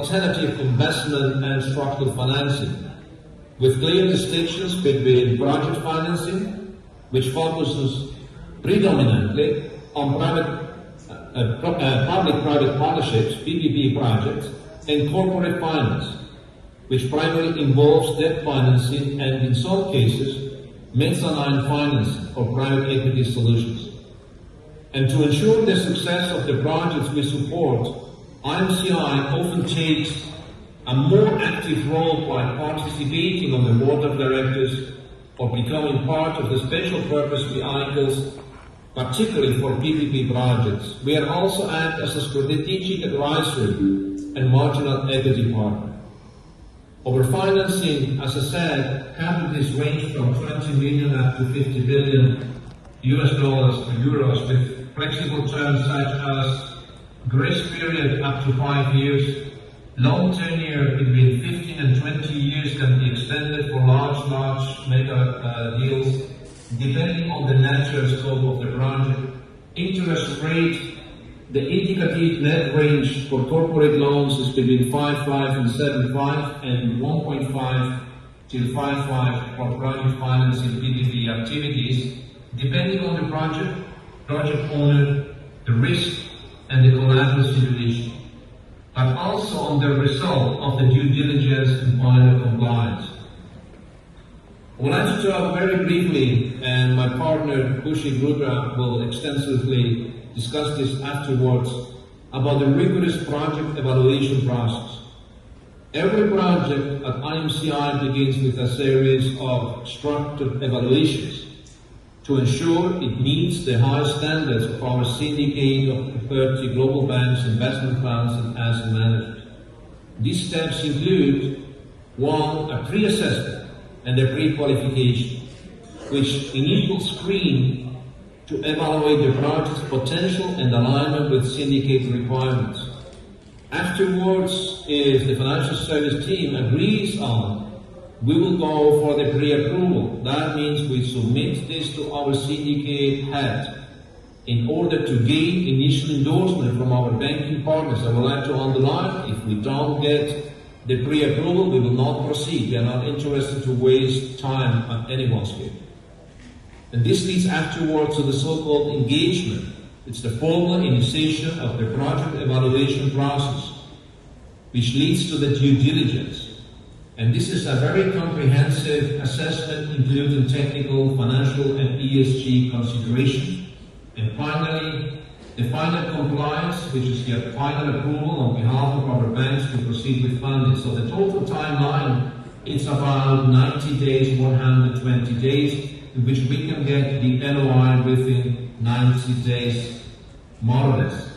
alternative investment and structural financing, with clear distinctions between project financing, which focuses predominantly on public-private partnerships, PPP projects, and corporate finance, which primarily involves debt financing and, in some cases, mezzanine financing or private equity solutions. And to ensure the success of the projects we support, IMCI often takes a more active role by participating on the board of directors or becoming part of the special purpose vehicles, particularly for PPP projects. We are also act as a strategic advisory and marginal equity partner. Our financing, as I said, capacities range from 20 million up to 50 billion US dollars or euros, with flexible terms such as grace period up to 5 years, long tenure between 15 and 20 years can be extended for large mega deals, depending on the nature and scope of the project. Interest rate, the indicative net range for corporate loans is between 5.5 and 7.5 and 1.5 till 5.5 for project financing PPP activities, depending on the project owner, the risk, and the collateral situation, but also on the result of the due diligence and final compliance. I would like to talk very briefly, and my partner Kushik Rudra will extensively discuss this afterwards, about the rigorous project evaluation process. Every project at IMCI begins with a series of structured evaluations to ensure it meets the high standards of our syndicate of 30 global banks, investment funds, and asset managers. These steps include: 1, a pre-assessment and a pre-qualification, which initial screen to evaluate the project's potential and alignment with syndicate requirements. Afterwards, if the financial service team agrees on, we will go for the pre-approval. That means we submit this to our syndicate head in order to gain initial endorsement from our banking partners. I would like to underline, if we don't get the pre-approval, we will not proceed. We are not interested to waste time at anyone's scale. And this leads afterwards to the so-called engagement. It's the formal initiation of the project evaluation process, which leads to the due diligence. And this is a very comprehensive assessment, including technical, financial, and ESG considerations. And finally, the final compliance, which is the final approval on behalf of our banks to proceed with funding. So the total timeline is about 90 days, 120 days, in which we can get the LOI within 90 days, more or less.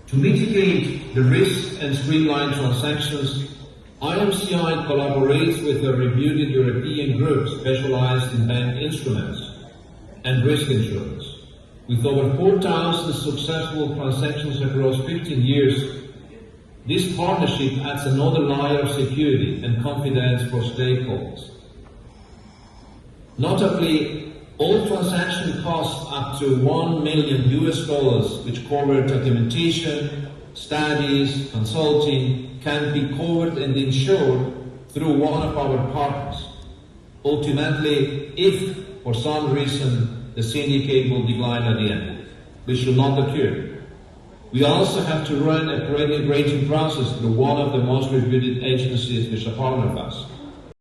To mitigate the risk and streamline transactions, IMCI collaborates with a reputed European group specialized in bank instruments and risk insurance. With over 4,000 successful transactions across 15 years, this partnership adds another layer of security and confidence for stakeholders. Notably, all transaction costs up to $1 million US dollars, which cover documentation, studies, consulting, can be covered and insured through one of our partners. Ultimately, if for some reason the syndicate will decline at the end, which will not occur. We also have to run a credit rating process through one of the most reputed agencies which are partner of us.